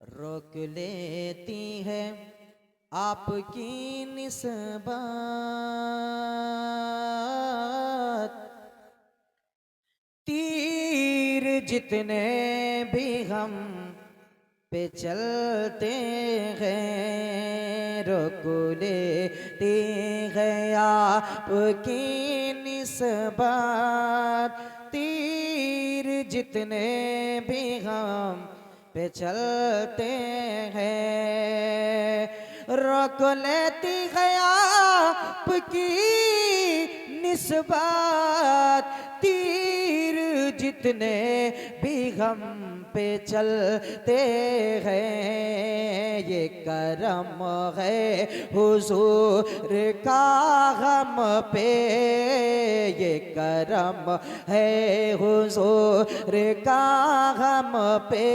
रोक लेती है आपकी निस्बत, तीर जितने भी हम पे चलते हैं, रोक लेती है आपकी निस्बत, तीर जितने भी हम पे चलते हैं, रोक लेती है आपकी निस्बत, तीर जितने भी हम पे चलते हैं, ये करम है हुजूर का हम पे, ये करम है हुजूर का हम पे,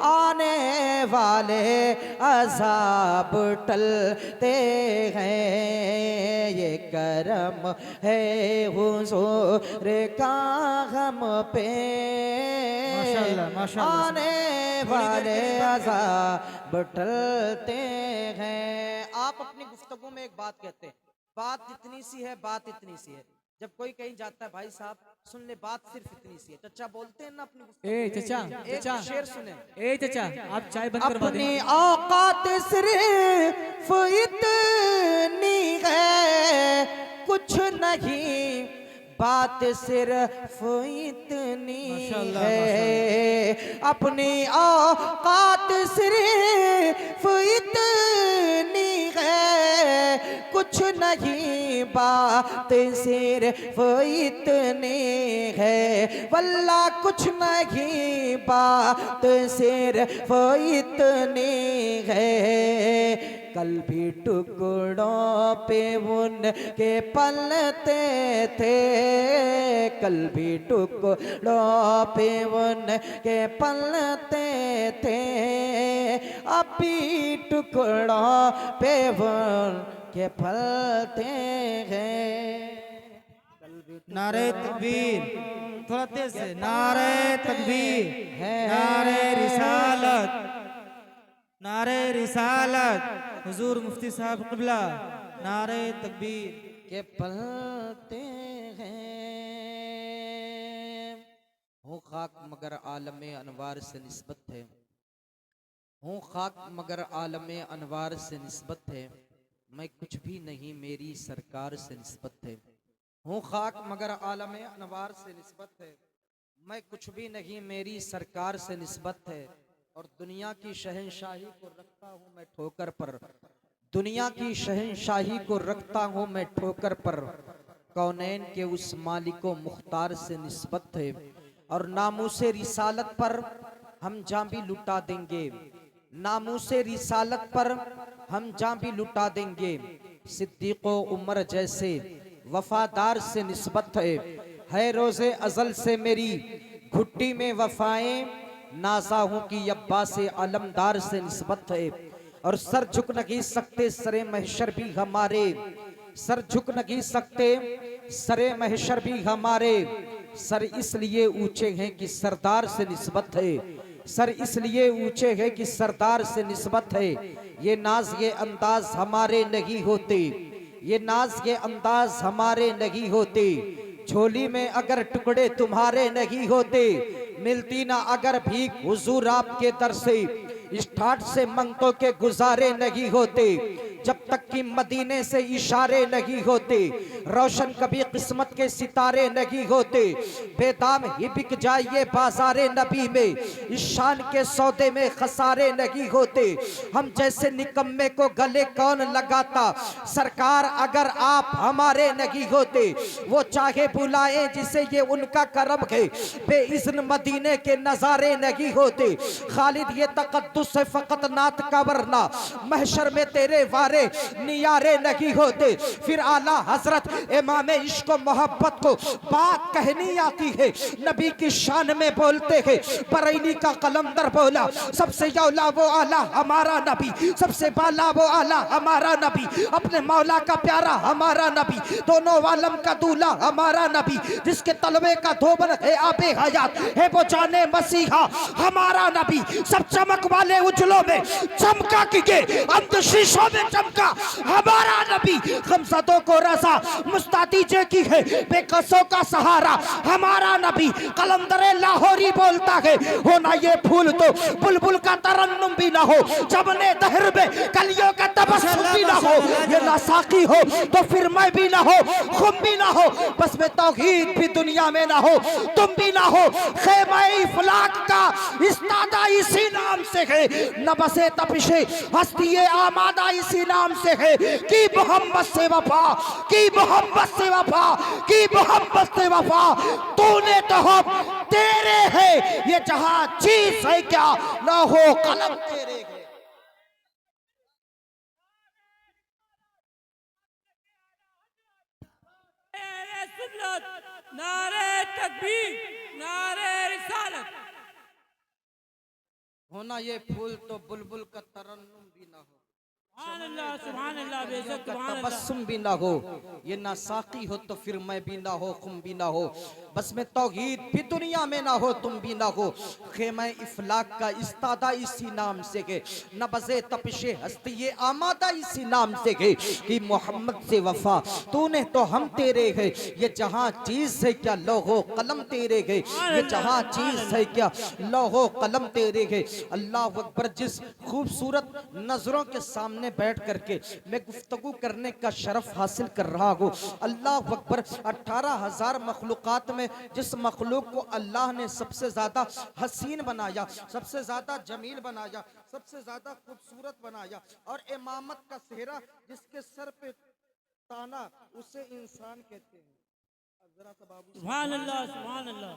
आने वाले अज़ाब टलते हैं, ये करम है हुजूर का हम पे, आने वाले अज़ाब टलते हैं। आप अपनी गुफ्तगू में एक बात कहते हैं, बात इतनी सी है, बात इतनी सी है। जब कोई कहीं जाता है, भाई साहब सुन ले, बात सिर्फ इतनी सी है। चचा बोलते हैं ना अपनी गुफ्तगू में, चचा शेर सुने, चचा आप चाय बंद करवा दें। अपनी औकात सिर्फ इतनी है, कुछ नहीं, बात सिर्फ इतनी है, अपनी औकात सिर्फ इतनी है, कुछ नहीं, बात सिर्फ इतनी है, वल्लाह कुछ नहीं, बात सिर्फ इतनी है, कल भी टुकड़ों पे उनके पलते थे, कल भी टुकड़ों पे उनके पलते थे, अभी टुकड़ों पे उनके पलते हैं। नारे तकबीर, थोड़ा तेज से, नारे तकबीर, नारे रिसालत, नारे रिसालत, हुजूर मुफ्ती साहब क़िबला, नारे तकबीर के पलते हैं। हूँ खाक मगर आलमे अनवार से निस्बत है, हूँ खाक मगर आलमे अनवार से निस्बत है, मैं कुछ भी नहीं मेरी सरकार से निस्बत है, हूँ खाक मगर आलमे अनवार से निस्बत है, मैं कुछ भी नहीं मेरी सरकार से निस्बत है, और दुनिया की शहंशाही को रखता हूँ मैं ठोकर पर, दुनिया की शहंशाही को रखता हूँ मैं ठोकर पर, कौनैन के उस मालिको मुख्तार से निस्बत है, और नामूसे रिसालत पर हम जान भी लुटा देंगे, नामूसे रिसालत पर हम जान भी लुटा देंगे, सिद्दीक़ो उमर जैसे वफादार से निस्बत है रोज़े अज़ल से मेरी घुट्टी में वफाएं, नाज़ा हूँ कि अब्बा से अलमदार से निस्बत है, और सर झुक नहीं सकते सरे महशर भी हमारे, सर झुक नहीं सकते सरे महशर भी हमारे, सर इसलिए ऊंचे हैं कि सरदार से निस्बत है, सर इसलिए ऊंचे हैं कि सरदार से निस्बत है, ये नाज ये अंदाज हमारे नहीं होते, ये नाज ये अंदाज हमारे नहीं होते, झोली में अगर टुकड़े तुम्हारे नहीं होते, मिलती ना अगर भीख हुजूर आपके दर से, इस ठाट से मंगतों के गुजारे नहीं होते, जब तक कि मदीने से इशारे नहीं होते, रोशन कभी किस्मत के सितारे नहीं होते, बेदाम ही बिक जाइए बाजारे नबी में, इस शान के सौदे में खसारे नहीं होते, हम जैसे निकम्मे को गले कौन लगाता, सरकार अगर आप हमारे नहीं होते, वो चाहे बुलाए जिसे ये उनका करम है, बेइज़्न मदीने के नजारे नहीं होते, खालिद ये तकद्दुस है फकत नात का वरना, महशर में तेरे वार तुम्हारे नियारे नहीं होते। फिर आला हजरत इमाम इश्क मोहब्बत को बात कहनी आती है, नबी की शान में बोलते हैं। बरैनी का कलंदर बोला, सबसे औला वो आला हमारा नबी, सबसे बाला वो आला हमारा नबी, अपने मौला का प्यारा हमारा नबी, दोनों आलम का दूल्हा हमारा नबी, जिसके तलवे का धोबन है आबे हयात है वो जाने मसीहा हमारा नबी। सब चमक वाले उजलों में चमका किए, अंध शीशों में चमका हमारा नबी। गमज़दों को रज़ा मुस्तादीजे की है, बेकसों का सहारा हमारा नबी। कलंदरे लाहौरी बोलता है, होना ये फूल तो बुलबुल का तरन्नुम भी ना हो, जबने दहर में कलियों का तबस्सुम भी ना हो, ये ना साकी हो तो फिर मैं भी ना हो, खुम भी ना हो, बस में तौहीद भी दुनिया में ना हो, तुम भी ना हो। ख़ैमा इफ़लाक का इस्तादा इसी नाम से है, न बसे तपिशे हस्तिये आमादा इसी नाम से है। कि मोहम्मद से वफा, कि मोहम्मद से वफा, कि मोहम्मद से वफा, तूने तो हम तेरे है, ये जहां चीज है क्या लाहो कलम तेरे है। नारे तकबीर, नारे रिसालत। होना ये फूल तो बुलबुल का तरन्नुम भी ना हो, सुभान अल्लाह, सुभान अल्लाह, बेशक का सुभान अल्लाह। तबस्सुम भी ना हो, ये ना साकी हो तो फिर मैं भी ना हो, खुम भी ना हो, बस में तौहीद भी दुनिया में ना हो, तुम भी ना हो। ख़ैमा इफ़लाक का इस्तादा इसी नाम से है, न बज़े तपिशे हस्ती ये आमादा इसी नाम से है। कि मोहम्मद से वफा, तूने तो हम तेरे है, ये जहां चीज है क्या लोहो कलम तेरे है, ये जहां चीज है क्या लोहो कलम तेरे है। अल्लाह अकबर। जिस खूबसूरत नजरों के सामने बैठ करके मैं गुफ्तगू करने का शरफ हासिल कर रहा हूँ, अल्लाह अकबर। 18,000 मखलूक़ात में जिस मखलूक को अल्लाह ने सबसे ज्यादा हसीन बनाया, सबसे ज्यादा जमील बनाया, सबसे ज्यादा खूबसूरत बनाया, और इमामत का सेहरा जिसके सर पे ताना, उसे इंसान कहते हैं। जरा सा बाबू, सुभान अल्लाह, सुभान अल्लाह,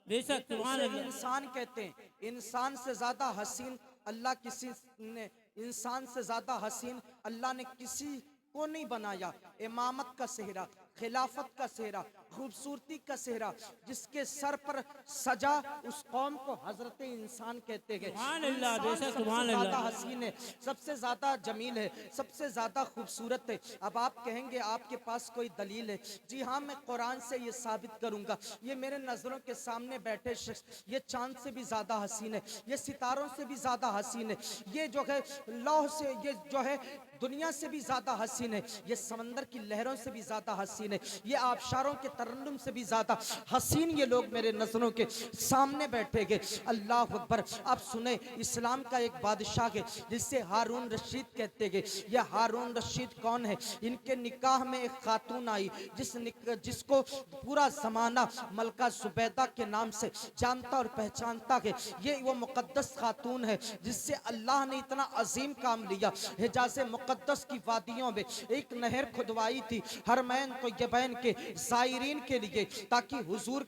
बेशक सुभान उसे अल्लाह। इंसान कहते हैं। इंसान से ज्यादा हसीन अल्लाह किसी ने, इंसान से ज्यादा हसीन अल्लाह ने किसी को नहीं बनाया। इमामत का सेहरा, खिलाफत का सेहरा, खूबसूरती का सेहरा जिसके सर पर सजा, उस कौम को हजरत इंसान कहते हैं। सुभान अल्लाह, बेशक सबसे सुभान ज्यादा अल्लाह। हसीन है, सबसे ज्यादा जमील है, सबसे ज्यादा खूबसूरत है। अब आप कहेंगे आपके पास कोई दलील है? जी हाँ, मैं कुरान से ये साबित करूंगा। ये मेरे नजरों के सामने बैठे शख्स, ये चांद से भी ज्यादा हसीन है, ये सितारों से भी ज्यादा हसीन है, ये जो है लौह से, ये जो है दुनिया से भी ज्यादा हसीन है, ये समंदर की लहरों से भी ज्यादा हसीन है, ये आबशारों के तरन्नुम से भी ज्यादा हसीन ये लोग मेरे नजरों के सामने बैठे गए। अल्लाह अकबर। आप सुने, इस्लाम का एक बादशाह है जिससे हारून रशीद कहते गए। ये हारून रशीद कौन है? इनके निकाह में एक खातून आई जिसको पूरा जमाना मलका जुबैदा के नाम से जानता और पहचानता है। ये वो मुकद्दस खातून है जिससे अल्लाह ने इतना अजीम काम लिया। हिजाज़ मुकद्दस की वादियों में एक नहर खुदवाई थी हरमैन तैयबैन के ज़ायरीन के लिए, ताकि हुजूर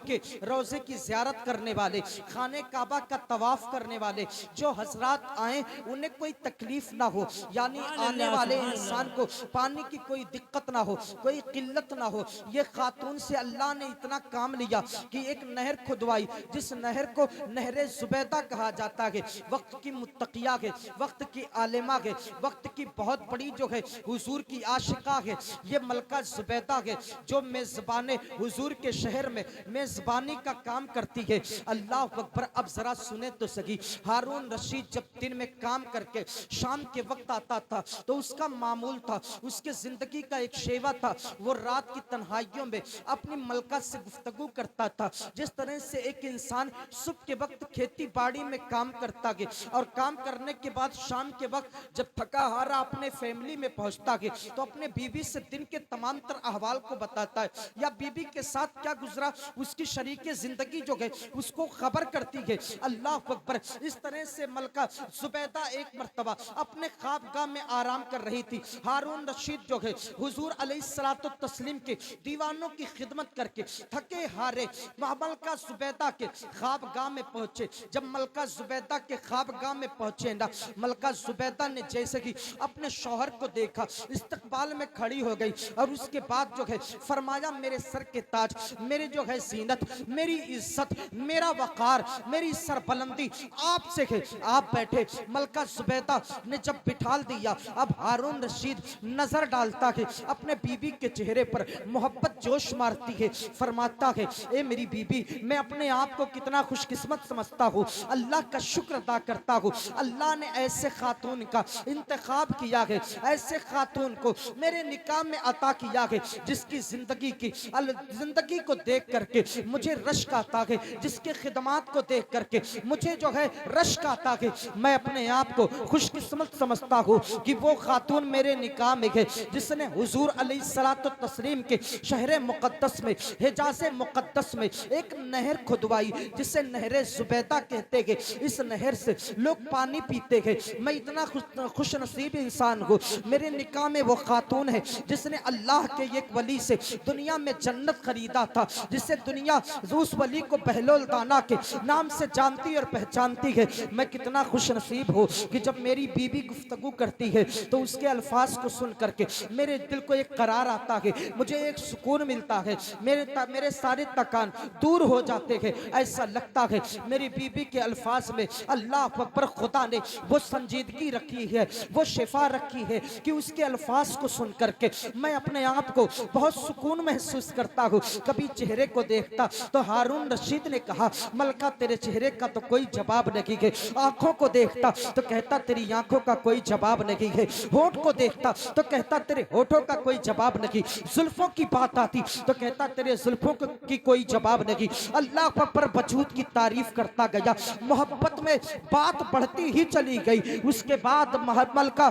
के रोज़े की ज़ियारत करने वाले, खाने काबा का तवाफ करने वाले जो हजरात आए उन्हें कोई तकलीफ ना हो, यानी आने वाले इंसान को पानी की कोई दिक्कत ना हो, कोई किल्लत ना हो। ये खातून से अल्लाह ने इतना काम लिया कि एक नहर खुदवाई, जिस नहर को नहरे जुबैदा कहा जाता है। वक्त की मुत्तकिया है, वक्त की आलिमा है, वक्त की बहुत बड़ी जो है हुजूर की आशिका है। ये मलका जुबैदा है जो मेज़बान हुजूर के शहर में मेज़बानी का काम करती है। अल्लाह अकबर। अब जरा सुने तो सही, हारून रशीद जब दिन में काम करके शाम के वक्त आता था तो उसका मामूल था, उसके जिंदगी का एक शेवा था, वो रात की तन्हाइयों में अपनी मलका से गुफ्तगू करता था। जिस तरह से एक इंसान सुबह के वक्त खेती बाड़ी में काम करता है और काम करने के बाद शाम के वक्त जब थका हारा अपने फैमिली में पहुंचता है तो अपने बीवी से दिन के तमाम तर अहवाल को बताता है या बीबी के साथ क्या गुजरा उसकी शरीके जिंदगी जो है उसको खबर करती है। अल्लाह अकबर। इस तरह से मलका जुबैदा एक मर्तबा अपने ख्वाबगाह में आराम कर रही थी। हारून रशीद जो है हुजूर अलैहिस्सलातु तस्लीम के दीवानों की खिदमत करके थके हारे मलका जुबैदा के ख्वाबगाह में पहुंचे। जब मलका जुबैदा के ख्वाबगाह में पहुंचे ना, मलका जुबैदा ने जैसे कि अपने शौहर को देखा, इस्तकबाल में खड़ी हो गई और उसके बाद जो है फरमाया मेरे सर के ताज, मेरे जो है जीनत, मेरी इज्जत, मेरा वकार, मेरी सरबलंदी आपसे है, आप बैठे। मलका जुबैदा ने जब बिठाल दिया, अब हारून रशीद नजर डालता है अपने बीबी के चेहरे पर, मोहब्बत जोश मारती है, फरमाता है ए मेरी बीबी, मैं अपने आप को कितना खुशकिस्मत समझता हूँ, अल्लाह का शुक्र अदा करता हूँ। अल्लाह ने ऐसे खातून का इंतखाब किया है, ऐसे खातून को मेरे निकाह में अता किया है जिसकी जिंदगी को देख करके मुझे रश्क आता है, जिसके खिदमात को देख करके मुझे जो है रश्क आता है। मैं अपने आप को खुशकिस्मत समझता हूँ कि वो खातून मेरे निकाह में है जिसने हुजूर अलैहिस्सलातु तस्लीम के शहर मुक़द्दस में, हिजाज़े मुक़द्दस में एक नहर खुदवाई जिसे नहरे जुबैदा कहते हैं। इस नहर से लोग पानी पीते हैं। मैं इतना खुश नसीब इंसान हूँ, मेरे निकाह में वो खातून है जिसने अल्लाह के एक वली से दुनिया में जन्नत खरीदा था, जिसे दुनिया उस वली को बहलोल दाना के नाम से जानती और पहचानती है। मैं कितना खुश नसीब हूँ कि जब मेरी बीबी गुफ्तगू करती है तो उसके अल्फाज को सुन करके मेरे दिल को एक करार आता है, मुझे एक सुकून मिलता है, मेरे सारे तकान दूर हो जाते हैं। ऐसा लगता है मेरी बीबी के अल्फाज में अल्लाह अकबर खुदा ने वो संजीदगी रखी है, वो शिफा रखी है कि उसके अल्फाज को सुन करके मैं अपने आप को बहुत सुकून महसूस करता हूँ। कभी चेहरे को देखता तो हारून रशीद ने कहा मलका तेरे चेहरे का तो कोई जवाब नहीं है, आंखों को देखता तो कहता तेरी आंखों का कोई जवाब नहीं है, होठ को देखता तो कहता तेरे होठों का कोई जवाब नहीं, जुल्फों की बात आती तो कहता तेरे जुल्फों की कोई जवाब नहीं। अल्लाह पर वजूद की तारीफ करता गया, मोहब्बत में बात बढ़ती ही चली गई। उसके बाद मलका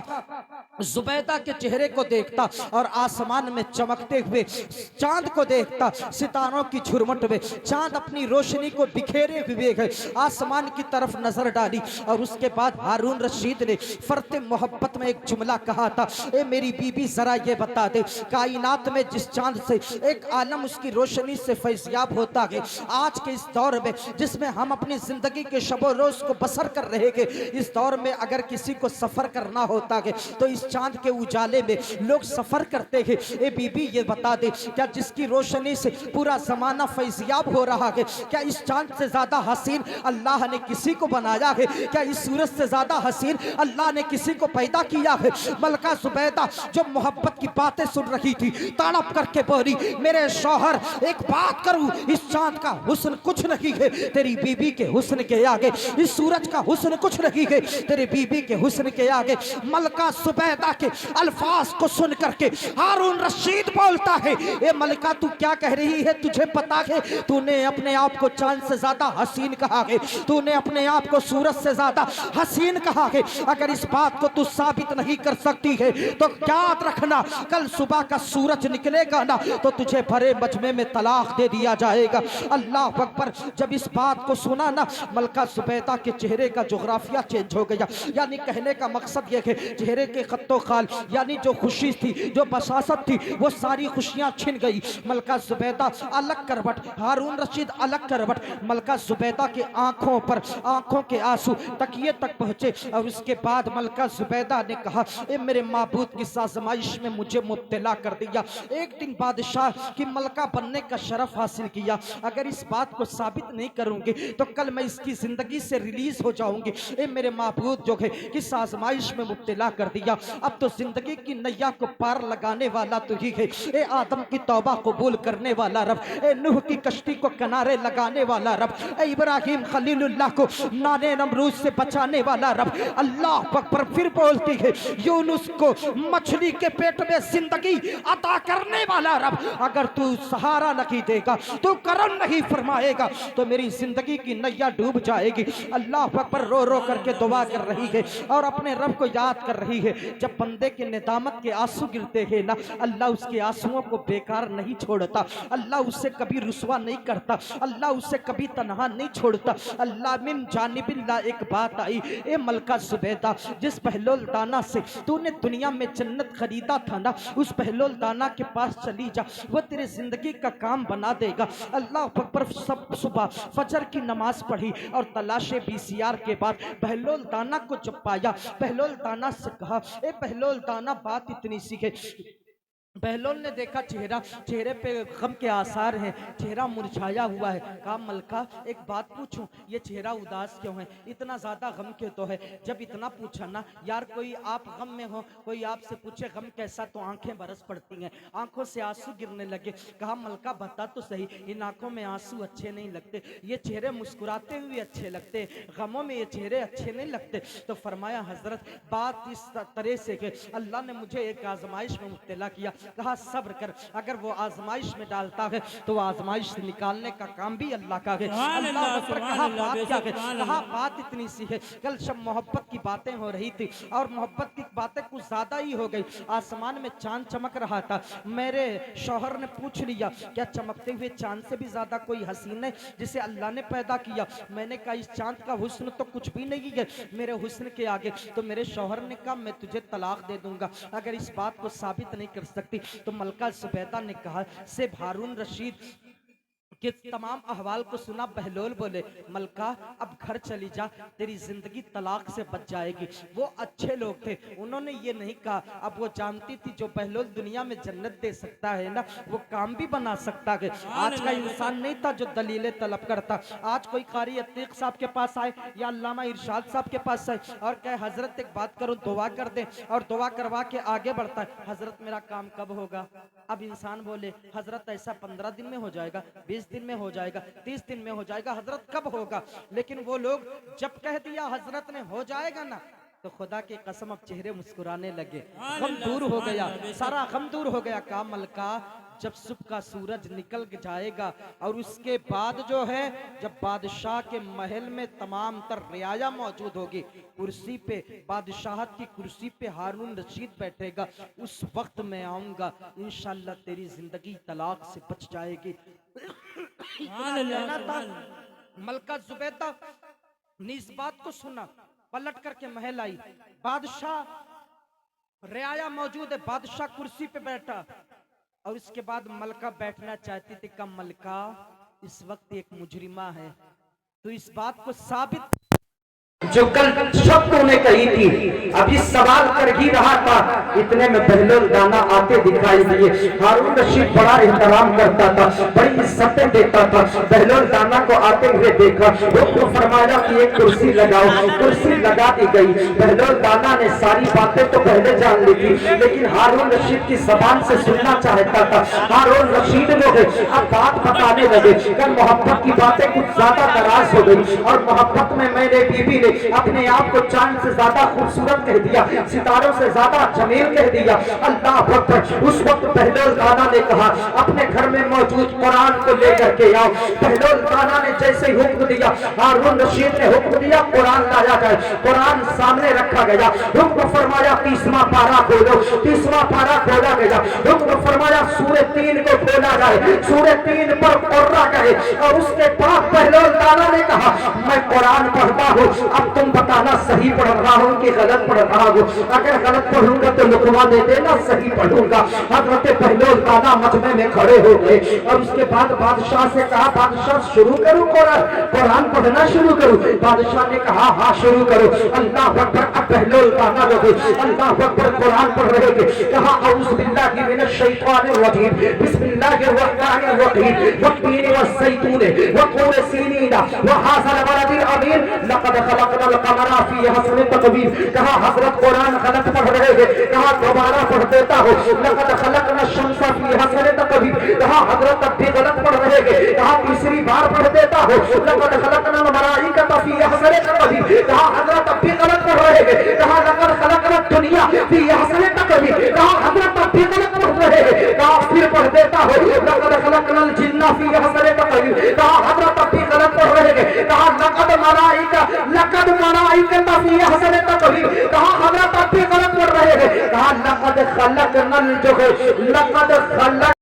जुबैदा के चेहरे को देखता और आसमान में चमकते हुए चांद को देखता, सितारों की झुरमुट में चांद अपनी रोशनी को बिखेरे हुए है, आसमान की तरफ नजर डाली और उसके बाद हारून रशीद ने फरते मोहब्बत में एक जुमला कहा था, ए मेरी बीबी जरा ये बता दे कायनात में जिस चांद से एक आलम उसकी रोशनी से फैज़याब होता है, आज के इस दौर में जिसमें हम अपनी जिंदगी के शबो रोज को बसर कर रहे हैं, इस दौर में अगर किसी को सफर करना होता है तो इस चांद के उजाले में लोग सफर करते हैं। ए बीबी ये बता दे क्या जिसकी रोशनी से पूरा जमाना फैज़याब हो रहा है, क्या इस चांद से ज्यादा हसीन अल्लाह ने किसी को बनाया है? क्या इस सूरज से ज्यादा हसीन अल्लाह ने किसी को पैदा किया है? मलका जुबैदा जो मोहब्बत की बातें सुन रही थी तड़प करके बोली मेरे शौहर एक बात करूं, इस चांद का हुस्न कुछ नहीं है तेरी बीबी के हुस्न के आगे, इस सूरज का हुस्न कुछ नहीं है तेरी बीबी के हुस्न के आगे। मलका जुबैदा के अल्फाज को सुन करके हारून रशीद बोलता है ए मलका तू क्या कह रही है? तुझे पता है तूने अपने आप को चांद से ज्यादा हसीन कहा है, तूने अपने आप को सूरज से ज्यादा हसीन कहा है। अगर इस बात को तू साबित नहीं कर सकती है तो याद रखना कल सुबह का सूरज निकलेगा ना तो तुझे भरे मजमे में तलाक दे दिया जाएगा। अल्लाह अकबर। जब इस बात को सुना ना मलका जुबैदा के चेहरे का जोग्राफिया चेंज हो गया, यानी कहने का मकसद यह है चेहरे के खत्तो खाल यानी जो खुशी थी, जो बसासत थी, वो सारी खुशियां छिन गई। मलका जुबैदा अलग करवट, हारून रशीद अलग करवट, मलका जुबैदा के आंखों पर आंखों के आंसू तकिए तक पहुंचे और उसके बाद मलका जुबैदा ने कहा ए मेरे माबूद की आजमाइश में मुझे मुब्तला कर दिया, एक दिन बादशाह की मलका बनने का शरफ हासिल किया, अगर इस बात को साबित नहीं करूंगी तो कल मैं इसकी जिंदगी से रिलीज हो जाऊंगी। ए मेरे माबूद जो है किस आजमाइश में मुब्तला कर दिया, अब तो जिंदगी की नैया को पार लगाने वाला तू ही है। ए आदम की तौबा कबूल करने वाला रब, ए नूह की कश्ती को किनारे लगाने वाला रब, ए इब्राहिम खलीलुल्लाह को नाने नमरूद से बचाने वाला रब। अल्लाह अकबर। फिर बोलती है यूनुस को मछली के पेट में जिंदगी अता करने वाला रब, अगर तू सहारा नहीं देगा, तू करम नहीं फरमाएगा तो मेरी जिंदगी की नैया डूब जाएगी। अल्लाह अकबर। रो रो करके दुआ कर रही है और अपने रब को याद कर रही है। जब बंदे के निदामत के आंसू गिरते हैं ना, अल्लाह उसके आंसू आंसुओं को बेकार नहीं छोड़ता, अल्लाह उसे कभी रुसवा नहीं करता, अल्लाह उसे कभी तन्हा नहीं छोड़ता। अल्लाह मिन जानिबिल्ला एक बात आई, ए मलका जुबैदा, जिस बहलोल दाना से तूने दुनिया में जन्नत खरीदा था ना, उस बहलोल दाना के पास चली जा, वो तेरे जिंदगी का काम बना देगा। अल्लाह अकबर। सब सुबह फजर की नमाज पढ़ी और तलाशे बीसीआर के बाद बहलोल दाना को जब पाया, बहलोल दाना से कहा, ए बहलोल दाना, बात इतनी सी है। बहलोल ने देखा चेहरे पे गम के आसार हैं, चेहरा मुरझाया हुआ है। कहा मलका एक बात पूछूं, ये चेहरा उदास क्यों है, इतना ज्यादा गम क्यों तो है। जब इतना पूछा ना यार, कोई आप गम में हो, कोई आपसे पूछे गम कैसा, तो आंखें बरस पड़ती हैं, आंखों से आंसू गिरने लगे। कहा मलका बता तो सही, इन आंखों में आंसू अच्छे नहीं लगते, ये चेहरे मुस्कुराते हुए अच्छे लगते, गमों में ये चेहरे अच्छे नहीं लगते। तो फरमाया हजरत बात इस तरह से कि अल्लाह ने मुझे एक आजमाइश में मुब्तला किया। कहा सब्र कर, अगर वो आजमाइश में डालता है तो आजमाइश से निकालने का काम भी अल्लाह का है। अल्लाह अकबर। कहा बात क्या है, कहा बात इतनी सी है, कल शब मोहब्बत की बातें हो रही थी और मोहब्बत की बातें कुछ ज्यादा ही हो गई। आसमान में चांद चमक रहा था, मेरे शौहर ने पूछ लिया क्या चमकते हुए चांद से भी ज्यादा कोई हसीन है जिसे अल्लाह ने पैदा किया। मैंने कहा इस चांद का हुस्न तो कुछ भी नहीं है मेरे हुस्न के आगे। तो मेरे शौहर ने कहा मैं तुझे तलाक दे दूंगा अगर इस बात को साबित नहीं कर सकती। तो मलका जुबैदा ने कहा से हारून रशीद के तमाम अहवाल को सुना। बहलोल बोले मलका अब घर चली जा, तेरी जिंदगी तलाक से बच जाएगी। वो अच्छे लोग थे, उन्होंने ये नहीं कहा। अब वो जानती थी जो बहलोल दुनिया में जन्नत दे सकता है ना, वो काम भी बना सकता है। आज का इंसान नहीं था जो दलीलें तलब करता। आज कोई कारी अतीक साहब के पास आए या अल्लामा इरशाद साहब के पास आए और कहे हजरत एक बात करो, दुआ कर दे, और दुआ करवा के आगे बढ़ता है। हजरत मेरा काम कब होगा? अब इंसान बोले हजरत ऐसा 15 दिन में हो जाएगा, 20 दिन में हो जाएगा, 30 दिन में हो जाएगा, हजरत कब होगा? लेकिन वो लोग जब कह दिया हजरत ने हो जाएगा ना, तो खुदा की कसम अब चेहरे मुस्कुराने लगे, गम दूर हो गया, सारा गम दूर हो गया। कहा मलका जब सुबह का सूरज निकल जाएगा और उसके बाद जो है जब बादशाह के महल में तमाम तर रियाया मौजूद होगी, कुर्सी पे बादशाहत की कुर्सी पे हारून रशीद बैठेगा, उस वक्त मैं आऊंगा, इंशाल्लाह तेरी जिंदगी तलाक से बच जाएगी। मलका जुबैदा ने इस बात को सुना, पलट करके महल आई, बादशाह रियाया मौजूद है, बादशाह कुर्सी पे बैठा और इसके बाद मलका बैठना चाहती थी। कम मलका इस वक्त एक मुजरिमा है, तो इस बात को साबित जो कल शब्द तूने कही थी अभी सवाल कर ही रहा था, इतने में बहलोल दाना आते दिखाई दिए। हारून रशीद बड़ा एहतराम करता था, बड़ी इज्जतें देता था। बहलोल दाना को आते हुए देखा, वो फरमाया कि एक कुर्सी लगाओ, कुर्सी लगा दी गई। बहलोल दाना ने सारी बातें तो पहले जान ली थी, लेकिन हारून रशीद की जबान से सुनना चाहता था। हारून रशीद लोग अब बात बताने लगे, कल मोहब्बत की बातें कुछ ज्यादा दराज हो गई और मोहब्बत में मेरे बीबी ने अपने आप को चांद से ज्यादा खूबसूरत कह दिया, सितारों से ज्यादा जमील कह दिया। अल्लाह अकबर। उस वक्त बहलोल दाना ने कहा अपने घर में मौजूद कुरान को लेकर के आओ। बहलोल दाना ने जैसे हुक्म दिया, हारून रशीद ने हुक्म दिया कुरान लाया जाए। कुरान सामने रखा गया, हुक्म फरमाया 30वां पारा खोलो, 30वां पारा खोला गया। हुक्म फरमाया सूरह 3 को खोला जाए, सूरह 3 पर कुर्रा गए और उसके बाद बहलोल दाना ने कहा मैं कुरान पढ़ता हूँ, अब तुम बताना सही पढ़ रहा हूँ कि गलत पढ़ रहा हूँ। अगर गलत पढ़ूंगा तो लुकमा दे देना, सही पढ़ूंगा। हजरत बहलोल दाना मजमे में खड़े हो गए और उसके बाद बादशाह से कहा बादशाह शुरू करूं कुरान पढ़ना शुरू करूं? बादशाह ने कहा हाँ शुरू करो। अल्लाह अकबर। अब बहलोल दाना लोग अल्लाह अकबर कुरान पढ़ रहे थे। कहा औज़ु बिल्लाहि मिनश शैतानिर रजीम, बिस्मिल्लाहिर रहमानिर रहीम, वत्तीन वज़्ज़ैतून वतूर सीनीन वहाज़ल बलदिल अमीन लक़द खलक़नल क़मरा फ़ी हस्नि तक़वीम। कहा हजरत कुरान गलत पढ़ रहे थे, कहा दोबारा पढ़ देता हो। लक़द खलक़नश शम्सा फ़ी हस्नि तक़वीम। कहा हजरत अब भी गलत पढ़ रहे थे, कहा तीसरी बार पढ़ देता हो। लक़द खलक़नल मलाइकता फ़ी हस्नि तक़वीम। कहा हजरत अब भी गलत पढ़ रहे थे, कहा लक़द खलक़नद दुनिया फ़ी हस्नि तक़वीम। कहा हजरत अब भी गलत पढ़ रहे थे, कहा फिर पढ़ देता हो। लक़द खलक़नल जिन्ना फ़ी हस्नि तक़वीम। कहा हजरत अब भी गलत पढ़ रहे थे, कहा लक़द मलाइका फ़ी हस्नि तक़वीम। कहा हजरत अब भी गलत पढ़ रहे थे, कहा लक़द खलक़नल जो है लक़द खलक़